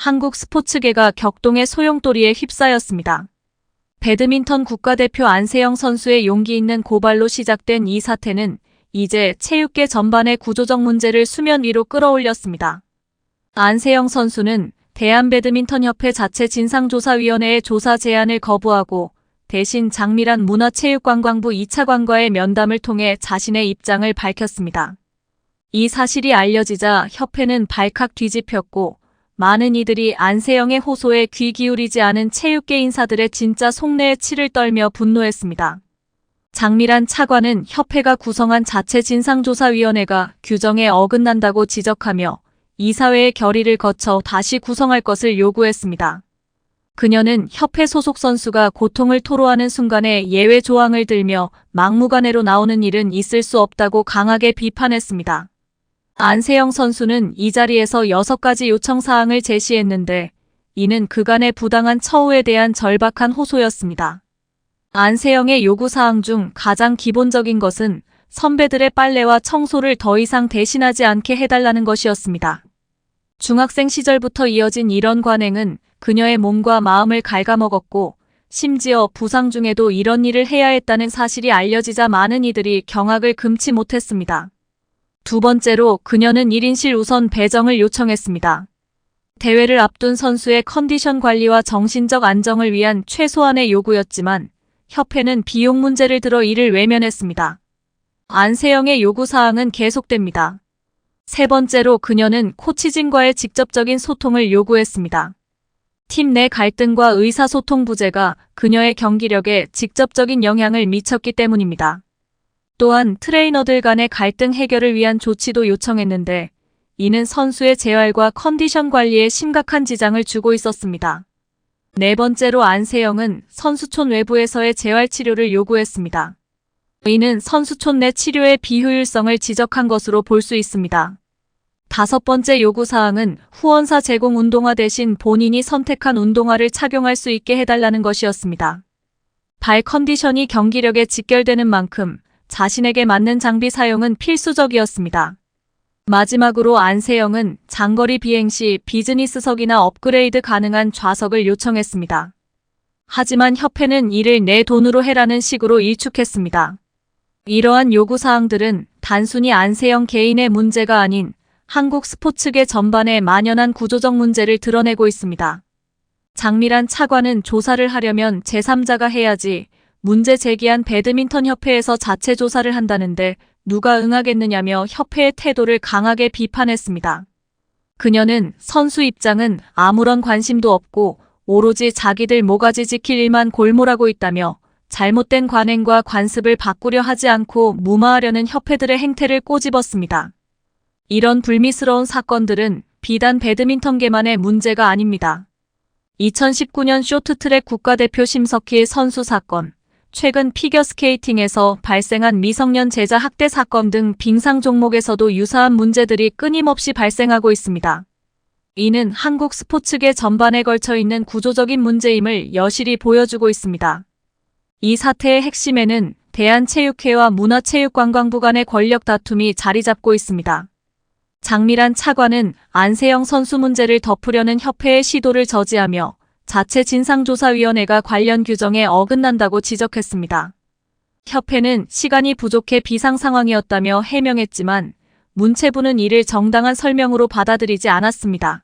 한국 스포츠계가 격동의 소용돌이에 휩싸였습니다. 배드민턴 국가대표 안세영 선수의 용기 있는 고발로 시작된 이 사태는 이제 체육계 전반의 구조적 문제를 수면 위로 끌어올렸습니다. 안세영 선수는 대한배드민턴협회 자체 진상조사위원회의 조사 제안을 거부하고 대신 장미란 문화체육관광부 2차 관과의 면담을 통해 자신의 입장을 밝혔습니다. 이 사실이 알려지자 협회는 발칵 뒤집혔고 많은 이들이 안세영의 호소에 귀 기울이지 않은 체육계 인사들의 진짜 속내에 치를 떨며 분노했습니다. 장미란 차관은 협회가 구성한 자체 진상조사위원회가 규정에 어긋난다고 지적하며 이사회의 결의를 거쳐 다시 구성할 것을 요구했습니다. 그녀는 협회 소속 선수가 고통을 토로하는 순간에 예외 조항을 들며 막무가내로 나오는 일은 있을 수 없다고 강하게 비판했습니다. 안세영 선수는 이 자리에서 6가지 요청사항을 제시했는데 이는 그간의 부당한 처우에 대한 절박한 호소였습니다. 안세영의 요구사항 중 가장 기본적인 것은 선배들의 빨래와 청소를 더 이상 대신하지 않게 해달라는 것이었습니다. 중학생 시절부터 이어진 이런 관행은 그녀의 몸과 마음을 갉아먹었고 심지어 부상 중에도 이런 일을 해야 했다는 사실이 알려지자 많은 이들이 경악을 금치 못했습니다. 두 번째로 그녀는 1인실 우선 배정을 요청했습니다. 대회를 앞둔 선수의 컨디션 관리와 정신적 안정을 위한 최소한의 요구였지만 협회는 비용 문제를 들어 이를 외면했습니다. 안세영의 요구사항은 계속됩니다. 세 번째로 그녀는 코치진과의 직접적인 소통을 요구했습니다. 팀 내 갈등과 의사소통 부재가 그녀의 경기력에 직접적인 영향을 미쳤기 때문입니다. 또한 트레이너들 간의 갈등 해결을 위한 조치도 요청했는데 이는 선수의 재활과 컨디션 관리에 심각한 지장을 주고 있었습니다. 네 번째로 안세영은 선수촌 외부에서의 재활치료를 요구했습니다. 이는 선수촌 내 치료의 비효율성을 지적한 것으로 볼 수 있습니다. 다섯 번째 요구사항은 후원사 제공 운동화 대신 본인이 선택한 운동화를 착용할 수 있게 해달라는 것이었습니다. 발 컨디션이 경기력에 직결되는 만큼 자신에게 맞는 장비 사용은 필수적이었습니다. 마지막으로 안세영은 장거리 비행 시 비즈니스석이나 업그레이드 가능한 좌석을 요청했습니다. 하지만 협회는 이를 내 돈으로 해라는 식으로 일축했습니다. 이러한 요구사항들은 단순히 안세영 개인의 문제가 아닌 한국 스포츠계 전반에 만연한 구조적 문제를 드러내고 있습니다. 장미란 차관은 조사를 하려면 제3자가 해야지 문제 제기한 배드민턴협회에서 자체 조사를 한다는데 누가 응하겠느냐며 협회의 태도를 강하게 비판했습니다. 그녀는 선수 입장은 아무런 관심도 없고 오로지 자기들 모가지 지킬 일만 골몰하고 있다며 잘못된 관행과 관습을 바꾸려 하지 않고 무마하려는 협회들의 행태를 꼬집었습니다. 이런 불미스러운 사건들은 비단 배드민턴계만의 문제가 아닙니다. 2019년 쇼트트랙 국가대표 심석희 선수 사건, 최근 피겨스케이팅에서 발생한 미성년 제자 학대 사건 등 빙상 종목에서도 유사한 문제들이 끊임없이 발생하고 있습니다. 이는 한국 스포츠계 전반에 걸쳐 있는 구조적인 문제임을 여실히 보여주고 있습니다. 이 사태의 핵심에는 대한체육회와 문화체육관광부 간의 권력 다툼이 자리 잡고 있습니다. 장미란 차관은 안세영 선수 문제를 덮으려는 협회의 시도를 저지하며 자체 진상조사위원회가 관련 규정에 어긋난다고 지적했습니다. 협회는 시간이 부족해 비상 상황이었다며 해명했지만 문체부는 이를 정당한 설명으로 받아들이지 않았습니다.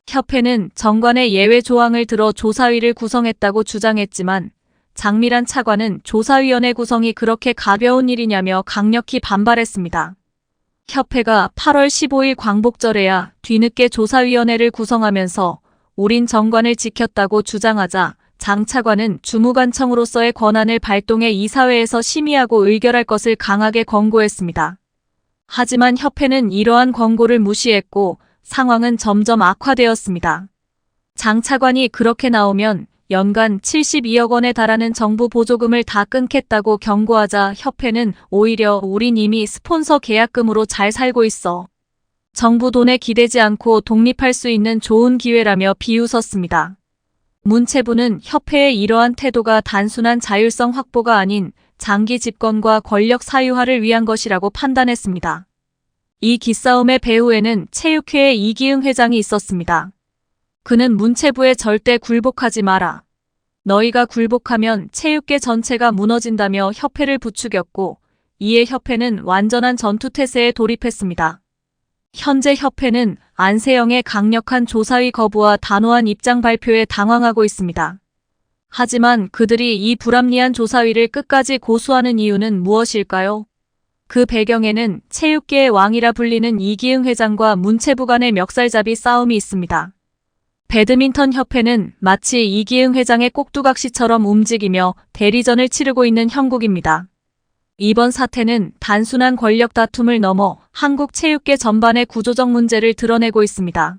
협회는 정관의 예외 조항을 들어 조사위를 구성했다고 주장했지만 장미란 차관은 조사위원회 구성이 그렇게 가벼운 일이냐며 강력히 반발했습니다. 협회가 8월 15일 광복절에야 뒤늦게 조사위원회를 구성하면서 우린 정관을 지켰다고 주장하자 장 차관은 주무관청으로서의 권한을 발동해 이사회에서 심의하고 의결할 것을 강하게 권고했습니다. 하지만 협회는 이러한 권고를 무시했고 상황은 점점 악화되었습니다. 장 차관이 그렇게 나오면 연간 72억 원에 달하는 정부 보조금을 다 끊겠다고 경고하자 협회는 오히려 우린 이미 스폰서 계약금으로 잘 살고 있어. 정부 돈에 기대지 않고 독립할 수 있는 좋은 기회라며 비웃었습니다. 문체부는 협회의 이러한 태도가 단순한 자율성 확보가 아닌 장기 집권과 권력 사유화를 위한 것이라고 판단했습니다. 이 기싸움의 배후에는 체육회의 이기흥 회장이 있었습니다. 그는 문체부에 절대 굴복하지 마라. 너희가 굴복하면 체육계 전체가 무너진다며 협회를 부추겼고, 이에 협회는 완전한 전투태세에 돌입했습니다. 현재 협회는 안세영의 강력한 조사위 거부와 단호한 입장 발표에 당황하고 있습니다. 하지만 그들이 이 불합리한 조사위를 끝까지 고수하는 이유는 무엇일까요? 그 배경에는 체육계의 왕이라 불리는 이기흥 회장과 문체부 간의 멱살잡이 싸움이 있습니다. 배드민턴 협회는 마치 이기흥 회장의 꼭두각시처럼 움직이며 대리전을 치르고 있는 형국입니다. 이번 사태는 단순한 권력 다툼을 넘어 한국 체육계 전반의 구조적 문제를 드러내고 있습니다.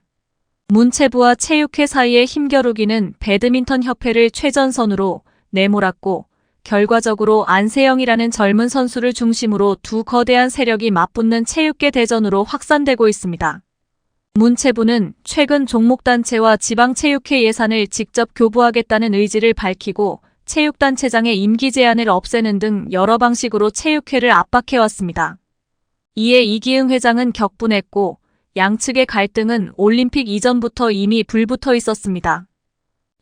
문체부와 체육회 사이의 힘겨루기는 배드민턴 협회를 최전선으로 내몰았고, 결과적으로 안세영이라는 젊은 선수를 중심으로 두 거대한 세력이 맞붙는 체육계 대전으로 확산되고 있습니다. 문체부는 최근 종목단체와 지방체육회 예산을 직접 교부하겠다는 의지를 밝히고, 체육단체장의 임기 제한을 없애는 등 여러 방식으로 체육회를 압박해왔습니다. 이에 이기흥 회장은 격분했고, 양측의 갈등은 올림픽 이전부터 이미 불붙어 있었습니다.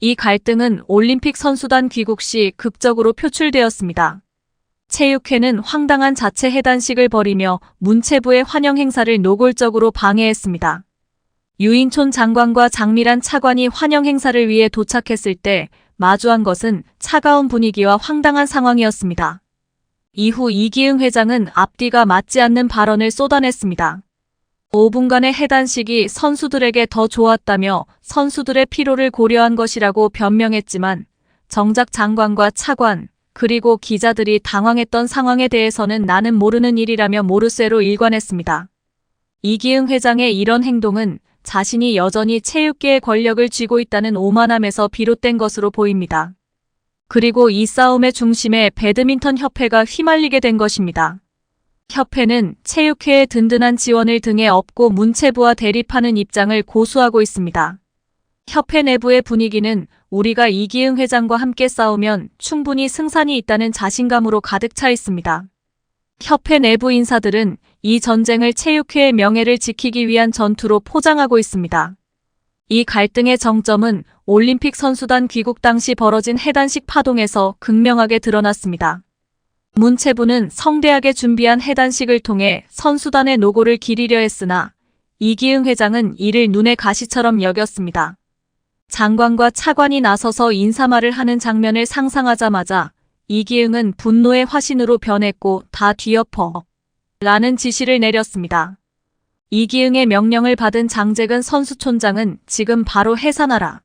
이 갈등은 올림픽 선수단 귀국 시 극적으로 표출되었습니다. 체육회는 황당한 자체 해단식을 벌이며 문체부의 환영 행사를 노골적으로 방해했습니다. 유인촌 장관과 장미란 차관이 환영 행사를 위해 도착했을 때 마주한 것은 차가운 분위기와 황당한 상황이었습니다. 이후 이기흥 회장은 앞뒤가 맞지 않는 발언을 쏟아냈습니다. 5분간의 해단식이 선수들에게 더 좋았다며 선수들의 피로를 고려한 것이라고 변명했지만, 정작 장관과 차관, 그리고 기자들이 당황했던 상황에 대해서는 나는 모르는 일이라며 모르쇠로 일관했습니다. 이기흥 회장의 이런 행동은 자신이 여전히 체육계의 권력을 쥐고 있다는 오만함에서 비롯된 것으로 보입니다. 그리고 이 싸움의 중심에 배드민턴 협회가 휘말리게 된 것입니다. 협회는 체육회의 든든한 지원을 등에 업고 문체부와 대립하는 입장을 고수하고 있습니다. 협회 내부의 분위기는 우리가 이기흥 회장과 함께 싸우면 충분히 승산이 있다는 자신감으로 가득 차 있습니다. 협회 내부 인사들은 이 전쟁을 체육회의 명예를 지키기 위한 전투로 포장하고 있습니다. 이 갈등의 정점은 올림픽 선수단 귀국 당시 벌어진 해단식 파동에서 극명하게 드러났습니다. 문체부는 성대하게 준비한 해단식을 통해 선수단의 노고를 기리려 했으나 이기흥 회장은 이를 눈의 가시처럼 여겼습니다. 장관과 차관이 나서서 인사말을 하는 장면을 상상하자마자 이기흥은 분노의 화신으로 변했고 다 뒤엎어 라는 지시를 내렸습니다. 이기흥의 명령을 받은 장재근 선수촌장은 지금 바로 해산하라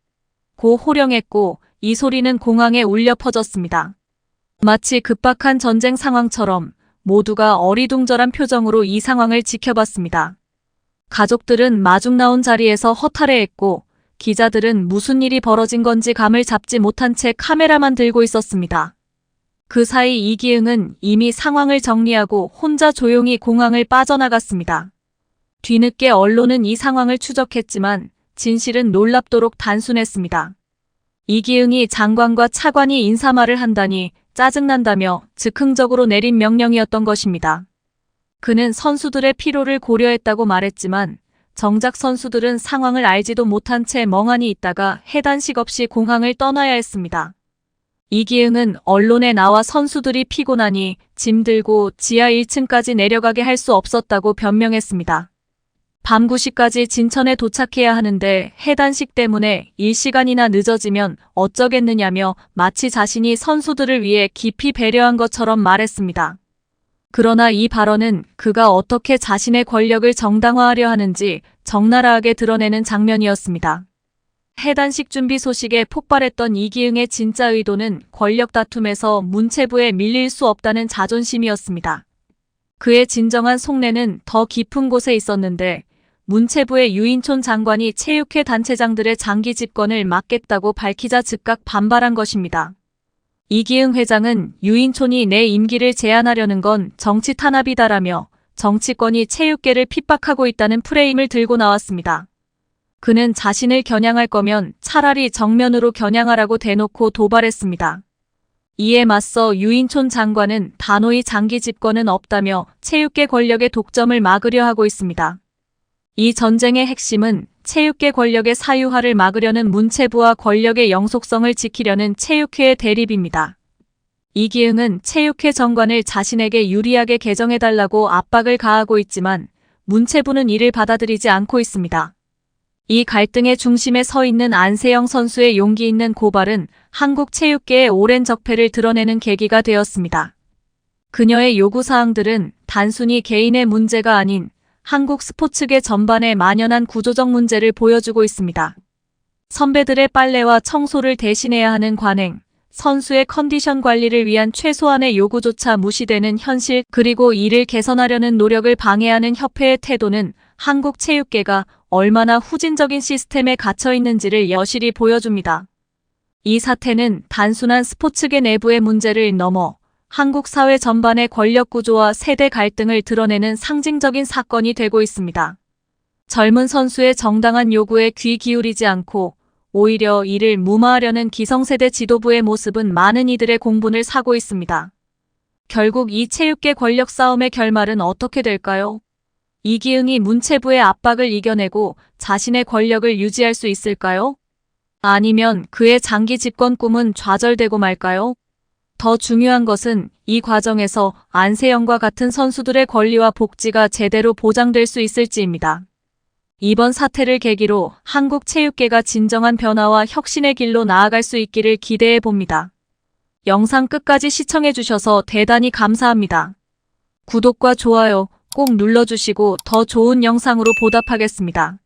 고 호령했고, 이 소리는 공항에 울려 퍼졌습니다. 마치 급박한 전쟁 상황처럼 모두가 어리둥절한 표정으로 이 상황을 지켜봤습니다. 가족들은 마중 나온 자리에서 허탈해했고, 기자들은 무슨 일이 벌어진 건지 감을 잡지 못한 채 카메라만 들고 있었습니다. 그 사이 이기흥은 이미 상황을 정리하고 혼자 조용히 공항을 빠져나갔습니다. 뒤늦게 언론은 이 상황을 추적했지만 진실은 놀랍도록 단순했습니다. 이기흥이 장관과 차관이 인사말을 한다니 짜증난다며 즉흥적으로 내린 명령이었던 것입니다. 그는 선수들의 피로를 고려했다고 말했지만 정작 선수들은 상황을 알지도 못한 채 멍하니 있다가 해단식 없이 공항을 떠나야 했습니다. 이기흥은 언론에 나와 선수들이 피곤하니 짐 들고 지하 1층까지 내려가게 할 수 없었다고 변명했습니다. 밤 9시까지 진천에 도착해야 하는데 해단식 때문에 1시간이나 늦어지면 어쩌겠느냐며 마치 자신이 선수들을 위해 깊이 배려한 것처럼 말했습니다. 그러나 이 발언은 그가 어떻게 자신의 권력을 정당화하려 하는지 적나라하게 드러내는 장면이었습니다. 해단식 준비 소식에 폭발했던 이기흥의 진짜 의도는 권력 다툼에서 문체부에 밀릴 수 없다는 자존심이었습니다. 그의 진정한 속내는 더 깊은 곳에 있었는데, 문체부의 유인촌 장관이 체육회 단체장들의 장기 집권을 막겠다고 밝히자 즉각 반발한 것입니다. 이기흥 회장은 유인촌이 내 임기를 제한하려는 건 정치 탄압이다라며 정치권이 체육계를 핍박하고 있다는 프레임을 들고 나왔습니다. 그는 자신을 겨냥할 거면 차라리 정면으로 겨냥하라고 대놓고 도발했습니다. 이에 맞서 유인촌 장관은 단호히 장기 집권은 없다며 체육계 권력의 독점을 막으려 하고 있습니다. 이 전쟁의 핵심은 체육계 권력의 사유화를 막으려는 문체부와 권력의 영속성을 지키려는 체육회의 대립입니다. 이기흥은 체육회 정관을 자신에게 유리하게 개정해달라고 압박을 가하고 있지만 문체부는 이를 받아들이지 않고 있습니다. 이 갈등의 중심에 서 있는 안세영 선수의 용기 있는 고발은 한국 체육계의 오랜 적폐를 드러내는 계기가 되었습니다. 그녀의 요구사항들은 단순히 개인의 문제가 아닌 한국 스포츠계 전반에 만연한 구조적 문제를 보여주고 있습니다. 선배들의 빨래와 청소를 대신해야 하는 관행, 선수의 컨디션 관리를 위한 최소한의 요구조차 무시되는 현실, 그리고 이를 개선하려는 노력을 방해하는 협회의 태도는 한국 체육계가 얼마나 후진적인 시스템에 갇혀 있는지를 여실히 보여줍니다. 이 사태는 단순한 스포츠계 내부의 문제를 넘어 한국 사회 전반의 권력 구조와 세대 갈등을 드러내는 상징적인 사건이 되고 있습니다. 젊은 선수의 정당한 요구에 귀 기울이지 않고 오히려 이를 무마하려는 기성세대 지도부의 모습은 많은 이들의 공분을 사고 있습니다. 결국 이 체육계 권력 싸움의 결말은 어떻게 될까요? 이기흥이 문체부의 압박을 이겨내고 자신의 권력을 유지할 수 있을까요? 아니면 그의 장기 집권 꿈은 좌절되고 말까요? 더 중요한 것은 이 과정에서 안세영과 같은 선수들의 권리와 복지가 제대로 보장될 수 있을지입니다. 이번 사태를 계기로 한국 체육계가 진정한 변화와 혁신의 길로 나아갈 수 있기를 기대해 봅니다. 영상 끝까지 시청해 주셔서 대단히 감사합니다. 구독과 좋아요 꼭 눌러주시고 더 좋은 영상으로 보답하겠습니다.